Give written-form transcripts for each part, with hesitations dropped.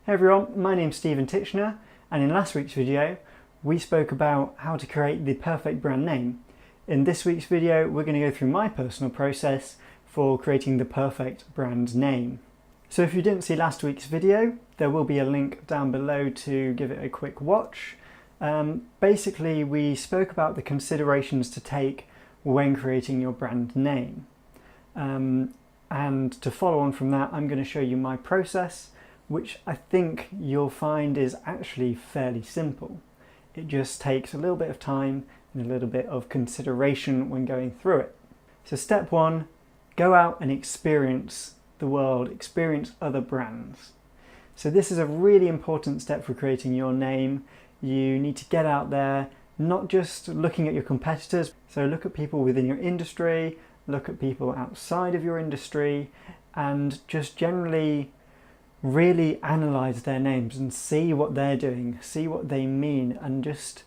Hey everyone, my name's Stephen Titchener, and in last week's video we spoke about how to create the perfect brand name. In this week's video we're going to go through my personal process for creating the perfect brand name. So if you didn't see last week's video, there will be a link down below to give it a quick watch. Basically we spoke about the considerations to take when creating your brand name. And to follow on from that, I'm going to show you my process, which I think you'll find is actually fairly simple. It just takes a little bit of time and a little bit of consideration when going through it. So step one, go out and experience the world, experience other brands. So this is a really important step for creating your name. You need to get out there, not just looking at your competitors. So look at people within your industry, look at people outside of your industry, and just generally really analyze their names and see what they're doing, see what they mean, and just,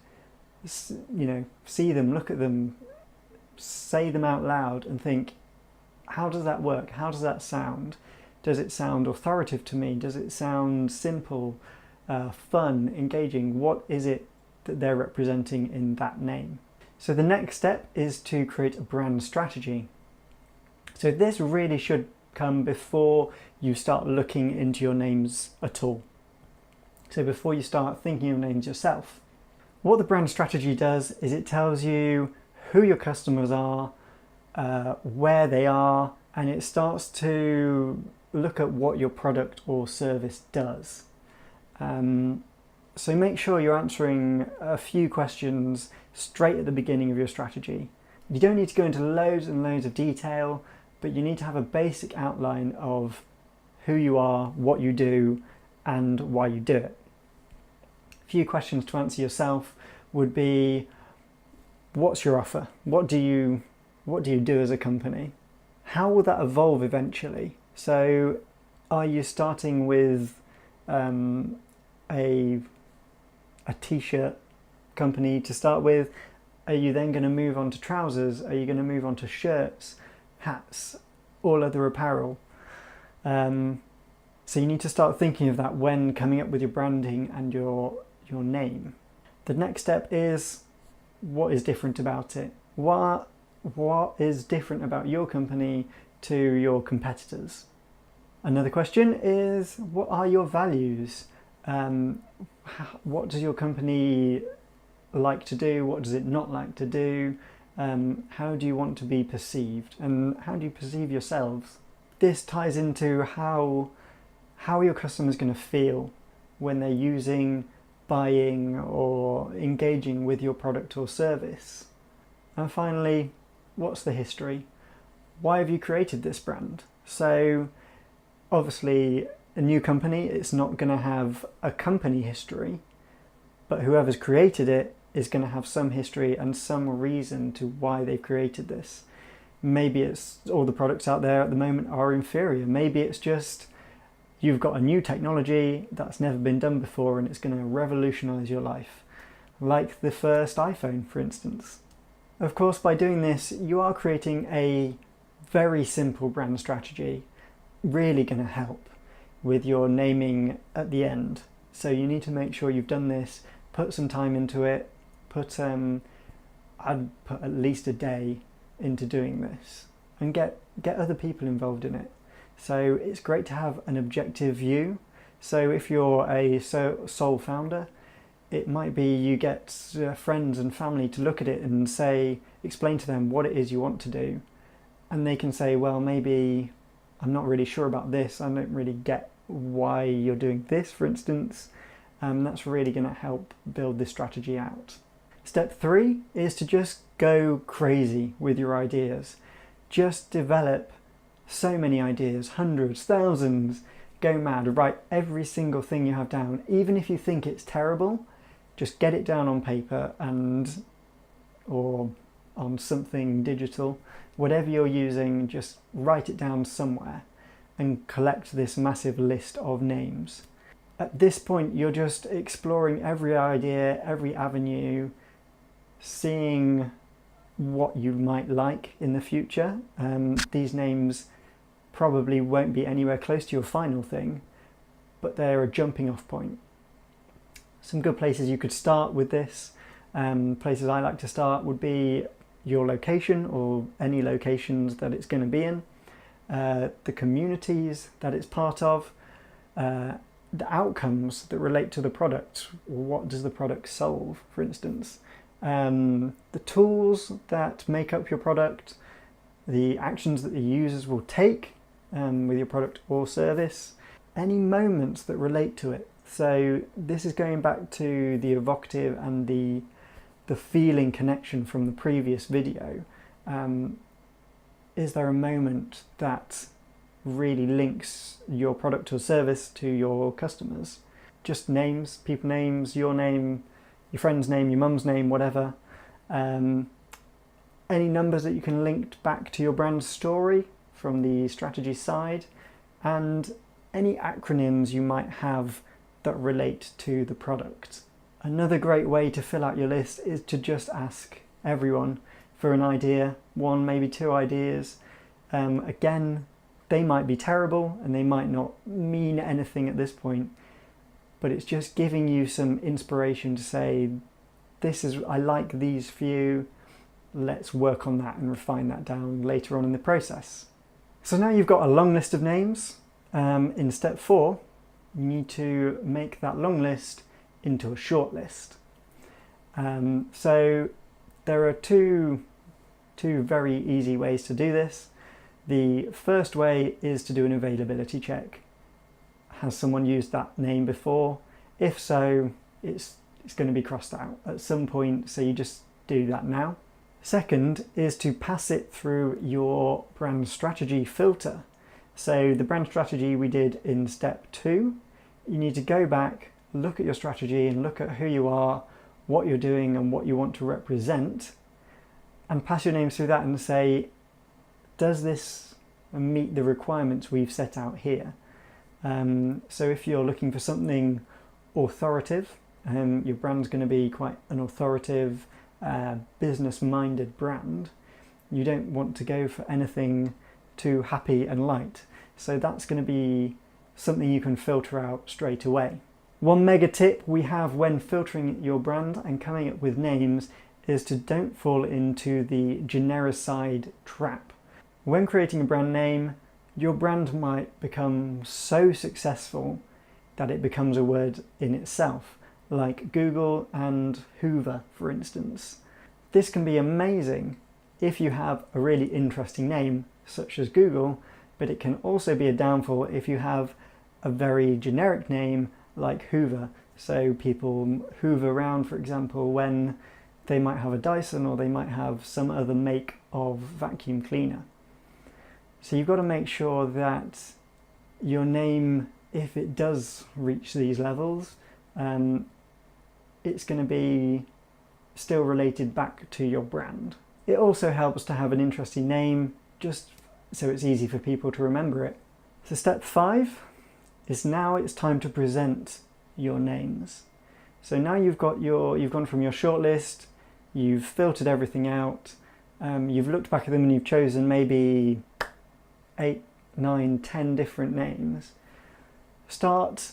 see them, look at them, say them out loud and think, how does that work? How does that sound? Does it sound authoritative to me? Does it sound simple, fun, engaging? What is it that they're representing in that name? So the next step is to create a brand strategy. So this really should come before you start looking into your names at all. So before you start thinking of names yourself. What the brand strategy does is it tells you who your customers are, where they are, and it starts to look at what your product or service does. So make sure you're answering a few questions straight at the beginning of your strategy. You don't need to go into loads and loads of detail, but you need to have a basic outline of who you are, what you do, and why you do it. A few questions to answer yourself would be, what's your offer? What do you do as a company? How will that evolve eventually? So are you starting with a t-shirt company to start with? Are you then going to move on to trousers? Are you going to move on to shirts, hats, all other apparel? So you need to start thinking of that when coming up with your branding and your name. The next step is, what is different about it? What is different about your company to your competitors? Another question is, what are your values? What does your company like to do? What does it not like to do? How do you want to be perceived, and how do you perceive yourselves? This ties into how your customer's going to feel when they're using, buying, or engaging with your product or service. And finally, what's the history? Why have you created this brand? So obviously a new company, it's not going to have a company history, but whoever's created it is going to have some history and some reason to why they've created this. Maybe it's all the products out there at the moment are inferior. Maybe it's just you've got a new technology that's never been done before and it's going to revolutionize your life. Like the first iPhone, for instance. Of course, by doing this, you are creating a very simple brand strategy, really going to help with your naming at the end. So you need to make sure you've done this, put some time into it, I'd put at least a day into doing this, and get other people involved in it. So it's great to have an objective view. So if you're a sole founder, it might be you get friends and family to look at it and explain to them what it is you want to do, and they can say, well, maybe I'm not really sure about this, I don't really get why you're doing this, for instance. That's really going to help build this strategy out. Step 3 is to just go crazy with your ideas. Just develop so many ideas, hundreds, thousands. Go mad, write every single thing you have down. Even if you think it's terrible, just get it down on paper or on something digital. Whatever you're using, just write it down somewhere and collect this massive list of names. At this point, you're just exploring every idea, every avenue, seeing what you might like in the future. These names probably won't be anywhere close to your final thing, but they're a jumping off point. Some good places you could start with this, places I like to start would be your location or any locations that it's going to be in, the communities that it's part of, the outcomes that relate to the product. What does the product solve, for instance? The tools that make up your product, the actions that the users will take with your product or service, any moments that relate to it. So this is going back to the evocative and the feeling connection from the previous video. Is there a moment that really links your product or service to your customers? Just names, people names, your name, your friend's name, your mum's name, whatever. Any numbers that you can link back to your brand story from the strategy side, and any acronyms you might have that relate to the product. Another great way to fill out your list is to just ask everyone for an idea, one, maybe two ideas. Again, they might be terrible and they might not mean anything at this point, but it's just giving you some inspiration to say, I like these few, let's work on that and refine that down later on in the process. So now you've got a long list of names. In step 4, you need to make that long list into a short list. So there are two very easy ways to do this. The first way is to do an availability check. Has someone used that name before? If so, it's going to be crossed out at some point, so you just do that now. Second is to pass it through your brand strategy filter. So the brand strategy we did in step 2, you need to go back, look at your strategy and look at who you are, what you're doing and what you want to represent, and pass your name through that and say, does this meet the requirements we've set out here? So if you're looking for something authoritative, your brand's going to be quite an authoritative, business-minded brand. You don't want to go for anything too happy and light. So that's going to be something you can filter out straight away. One mega tip we have when filtering your brand and coming up with names is to don't fall into the genericide trap. When creating a brand name, your brand might become so successful that it becomes a word in itself, like Google and Hoover, for instance. This can be amazing if you have a really interesting name, such as Google, but it can also be a downfall if you have a very generic name like Hoover. So people hoover around, for example, when they might have a Dyson or they might have some other make of vacuum cleaner. So you've got to make sure that your name, if it does reach these levels, it's going to be still related back to your brand. It also helps to have an interesting name, just so it's easy for people to remember it. So step 5 is now it's time to present your names. So now you've gone from your shortlist, you've filtered everything out, you've looked back at them and you've chosen maybe 8, 9, 10 different names. Start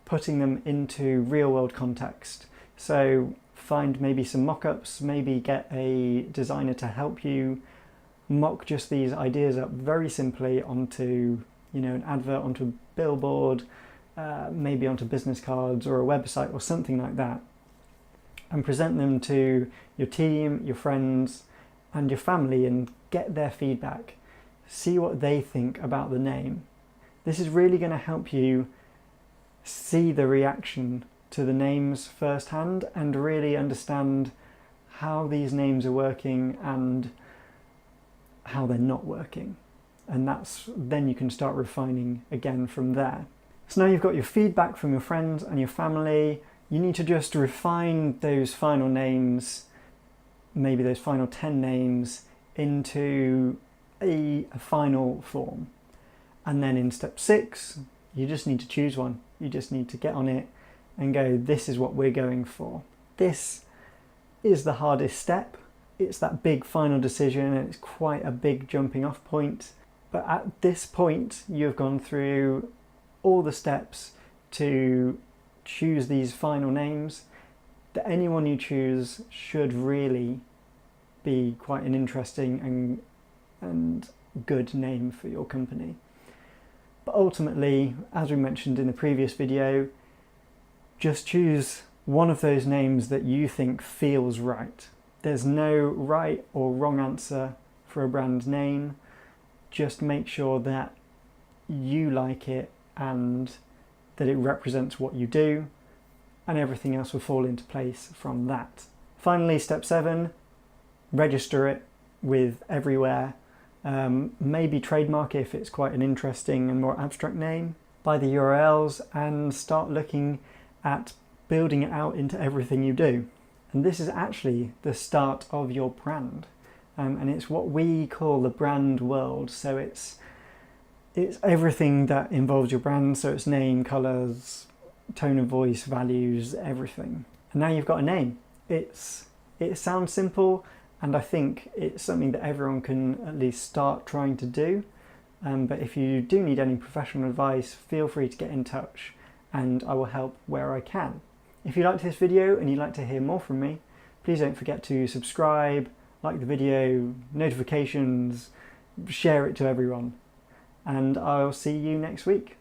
putting them into real world context. So find maybe some mock-ups, maybe get a designer to help you mock just these ideas up very simply onto, an advert, onto a billboard, maybe onto business cards or a website or something like that, and present them to your team, your friends and your family and get their feedback. See what they think about the name. This is really going to help you see the reaction to the names firsthand and really understand how these names are working and how they're not working. And then you can start refining again from there. So now you've got your feedback from your friends and your family. You need to just refine those final names, maybe those final 10 names, into a final form. And then in step 6, you just need to choose one. You just need to get on it and go, this is what we're going for. This is the hardest step. It's that big final decision and it's quite a big jumping off point. But at this point, you've gone through all the steps to choose these final names, that anyone you choose should really be quite an interesting and good name for your company. But ultimately, as we mentioned in the previous video, just choose one of those names that you think feels right. There's no right or wrong answer for a brand name. Just make sure that you like it and that it represents what you do, and everything else will fall into place from that. Finally, step 7, register it with everywhere. Maybe trademark it if it's quite an interesting and more abstract name. Buy the URLs and start looking at building it out into everything you do. And this is actually the start of your brand. And it's what we call the brand world. So it's everything that involves your brand. So it's name, colours, tone of voice, values, everything. And now you've got a name. It sounds simple, and I think it's something that everyone can at least start trying to do. But if you do need any professional advice, feel free to get in touch and I will help where I can. If you liked this video and you'd like to hear more from me, please don't forget to subscribe, like the video, notifications, share it to everyone. And I'll see you next week.